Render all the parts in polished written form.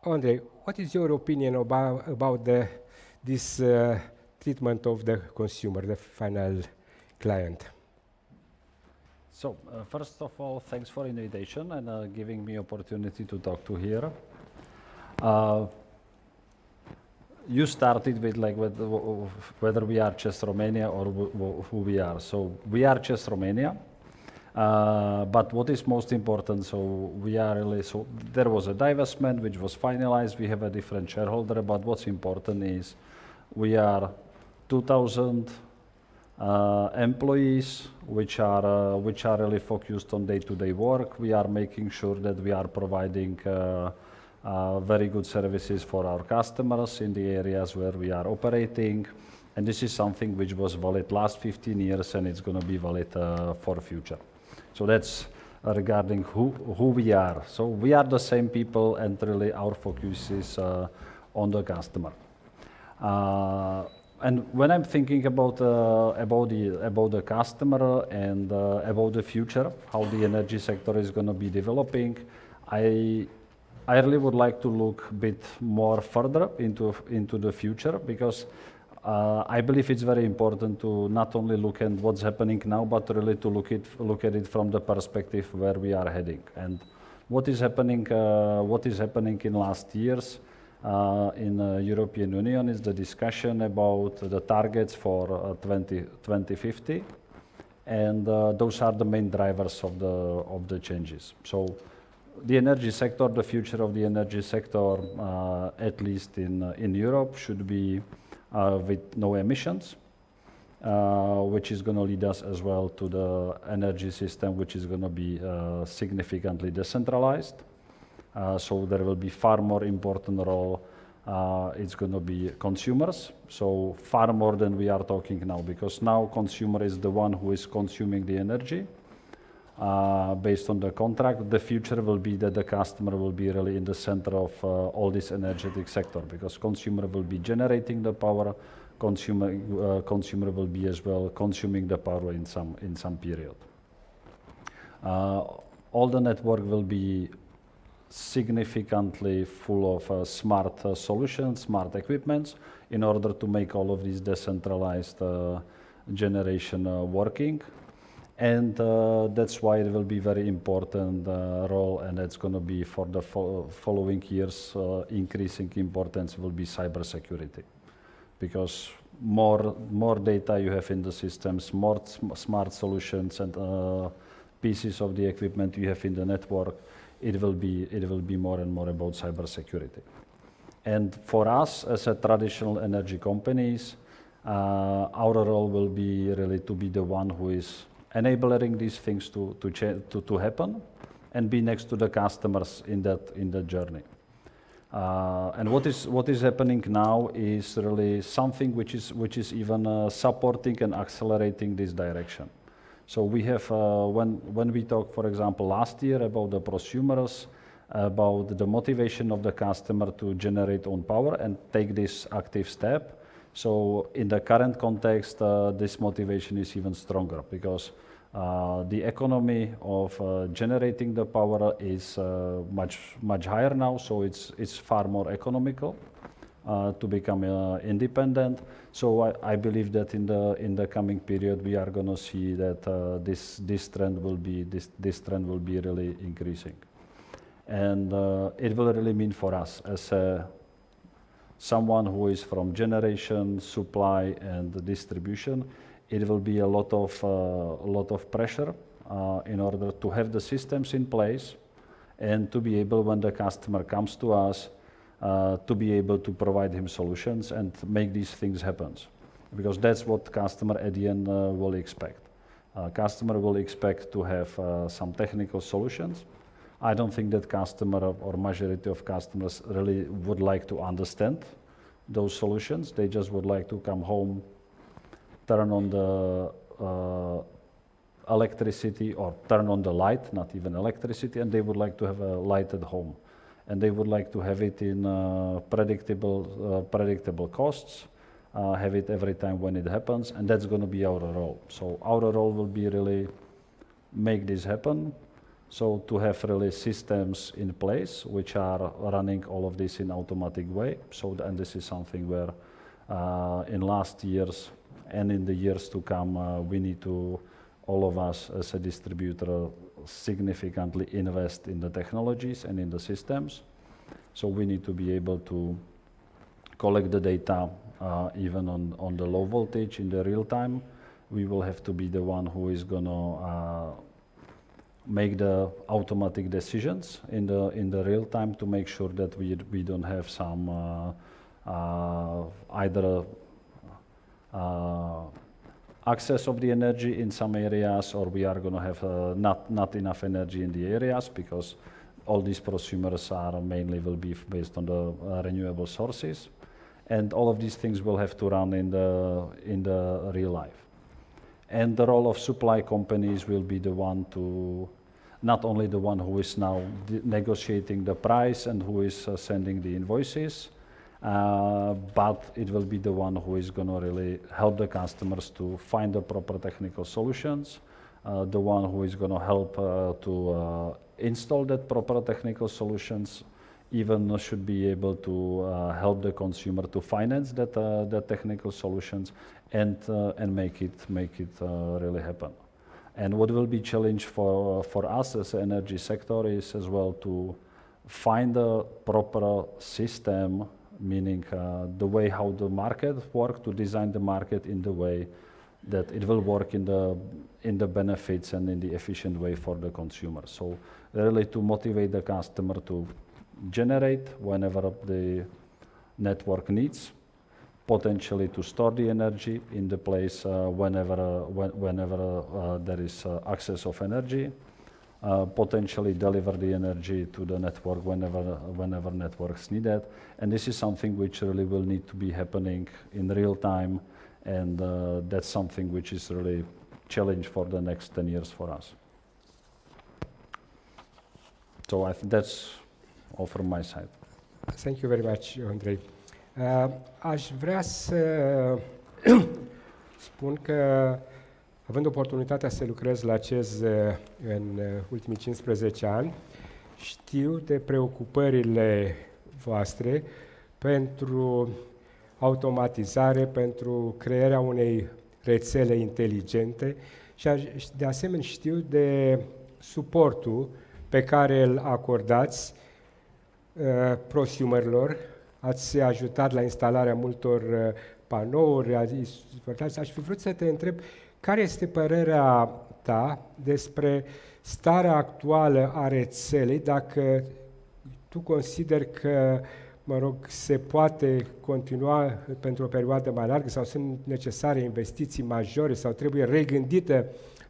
Andre, what is your opinion about this treatment of the consumer, the final client? So, first of all, thanks for invitation and giving me opportunity to talk to here. You started with whether we are CEZ Romania or who we are. So we are CEZ Romania, but what is most important, so we are really, so there was a divestment which was finalized, we have a different shareholder, but what's important is we are 2,000 employees which are really focused on day-to-day work. We are making sure that we are providing very good services for our customers in the areas where we are operating, and this is something which was valid last 15 years and it's going to be valid for future. So that's regarding who we are. So we are the same people, and really our focus is on the customer. And when I'm thinking about the customer and about the future, how the energy sector is going to be developing, I really would like to look a bit more further into the future, because I believe it's very important to not only look at what's happening now, but really to look at it from the perspective where we are heading. And what is happening in last years in the European Union is the discussion about the targets for 2050, and those are the main drivers of the changes. So the energy sector, the future of the energy sector, at least in Europe, should be with no emissions, which is going to lead us as well to the energy system, which is going to be significantly decentralized. So there will be far more important role. It's going to be consumers. So far more than we are talking now, because now consumer is the one who is consuming the energy. Based on the contract, the future will be that the customer will be really in the center of all this energetic sector, because consumer will be generating the power, consumer will be as well consuming the power in some period. All the network will be significantly full of smart solutions, smart equipments, in order to make all of these decentralized generation working. And that's why it will be very important role, and it's going to be for the following years, increasing importance will be cybersecurity. Because more data you have in the systems, more smart solutions and pieces of the equipment you have in the network, it will be more and more about cybersecurity. And for us as a traditional energy companies, our role will be really to be the one who is enabling these things to happen, and be next to the customers in that journey. And what is happening now is really something which is even supporting and accelerating this direction. So we have when we talk, for example, last year about the prosumers, about the motivation of the customer to generate own power and take this active step. So in the current context, this motivation is even stronger, because the economy of generating the power is much higher now. So it's far more economical to become independent. So I believe that in the coming period we are going to see that this trend will be really increasing, and it will really mean for us as someone who is from generation, supply, and distribution, it will be a lot of pressure in order to have the systems in place, and to be able, when the customer comes to us, to be able to provide him solutions and make these things happen, because that's what customer at the end will expect. Customer will expect to have some technical solutions. I don't think that customer or majority of customers really would like to understand those solutions. They just would like to come home, turn on the electricity, or turn on the light, not even electricity, and they would like to have a light at home. And they would like to have it in predictable costs, have it every time when it happens, and that's going to be our role. So our role will be really make this happen, So to have really systems in place which are running all of this in automatic way. So and this is something where in last years and in the years to come we need to, all of us as a distributor, significantly invest in the technologies and in the systems. So we need to be able to collect the data even on the low voltage in the real time. We will have to be the one who is gonna make the automatic decisions in the real time to make sure that we don't have some either access of the energy in some areas, or we are going to have not enough energy in the areas, because all these prosumers are mainly will be based on the renewable sources, and all of these things will have to run in the real life. And the role of supply companies will be the one to, not only the one who is now negotiating the price and who is sending the invoices, but it will be the one who is going to really help the customers to find the proper technical solutions, the one who is going to help to install that proper technical solutions, even should be able to help the consumer to finance that technical solutions and make it really happen. And what will be challenge for us as an energy sector is as well to find a proper system, meaning the way how the market works, to design the market in the way that it will work in the benefits and in the efficient way for the consumer. So really to motivate the customer to generate whenever the network needs, potentially to store the energy in the place whenever there is access of energy, potentially deliver the energy to the network whenever networks need it. And this is something which really will need to be happening in real time, and that's something which is really challenge for the next 10 years for us. So I think that's all from my side. Thank you very much, Andrei. Aș vrea să spun că, având oportunitatea să lucrez la CEZ în ultimii 15 ani, știu de preocupările voastre pentru automatizare, pentru crearea unei rețele inteligente și de asemenea știu de suportul pe care îl acordați prosumerilor. Ați ajutat la instalarea multor panouri, aș fi vrut să te întreb care este părerea ta despre starea actuală a rețelei, dacă tu consideri că, se poate continua pentru o perioadă mai largă sau sunt necesare investiții majore sau trebuie regândită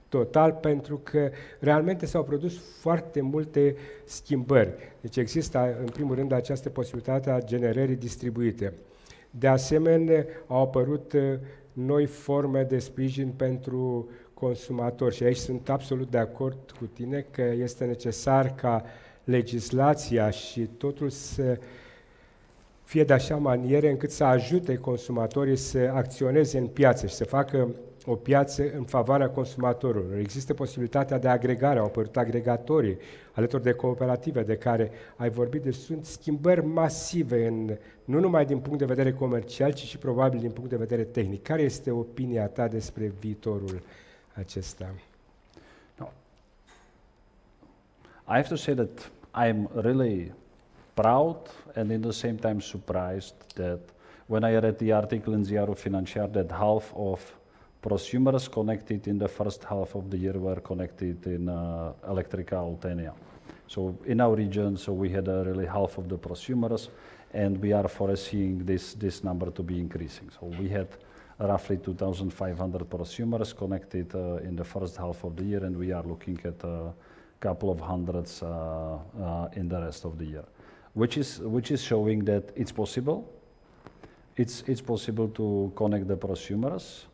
total, pentru că realmente s-au produs foarte multe schimbări. Deci există, în primul rând, această posibilitate a generării distribuite. De asemenea, au apărut noi forme de sprijin pentru consumatori și aici sunt absolut de acord cu tine că este necesar ca legislația și totul să fie de așa manieră încât să ajute consumatorii să acționeze în piață și să facă o piață în favoarea consumatorilor. Există posibilitatea de agregare, au apărut agregatorii alături de cooperative de care ai vorbit, deci sunt schimbări masive, nu numai din punct de vedere comercial, ci și probabil din punct de vedere tehnic. Care este opinia ta despre viitorul acesta? No. I have to say that I'm really proud and in the same time surprised that when I read the article in Ziarul Financiar that half of prosumers connected in the first half of the year were connected in Electrica Oltenia. So in our region, so we had really half of the prosumers, and we are foreseeing this number to be increasing. So we had roughly 2,500 prosumers connected in the first half of the year, and we are looking at a couple of hundreds in the rest of the year, which is showing that it's possible. It's possible to connect the prosumers.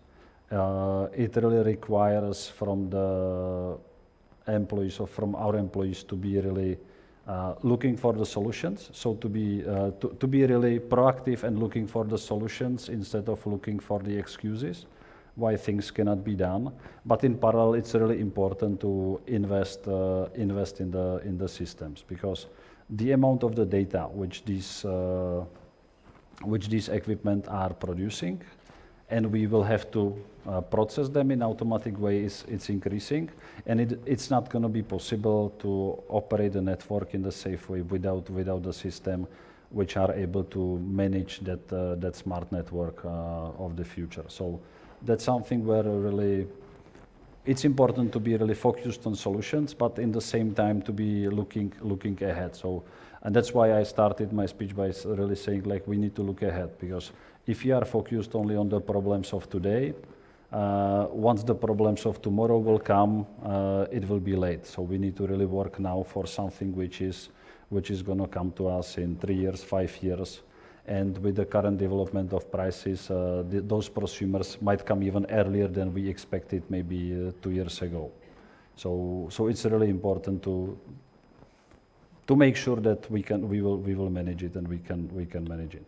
It really requires from the employees or from our employees to be really looking for the solutions. So to be really proactive and looking for the solutions instead of looking for the excuses. why things cannot be done. But in parallel, it's really important to invest in the systems, because the amount of the data which these equipment are producing, and we will have to process them in automatic way, it's increasing, and it's not going to be possible to operate the network in the safe way without the system which are able to manage that smart network of the future. So that's something where really it's important to be really focused on solutions, but in the same time to be looking ahead. So, and that's why I started my speech by really saying, like, we need to look ahead, because if you are focused only on the problems of today, once the problems of tomorrow will come, it will be late. So we need to really work now for something which is going to come to us in 3 years, 5 years. And with the current development of prices, those prosumers might come even earlier than we expected maybe 2 years ago. So it's really important to make sure that we will manage it, and we can manage it.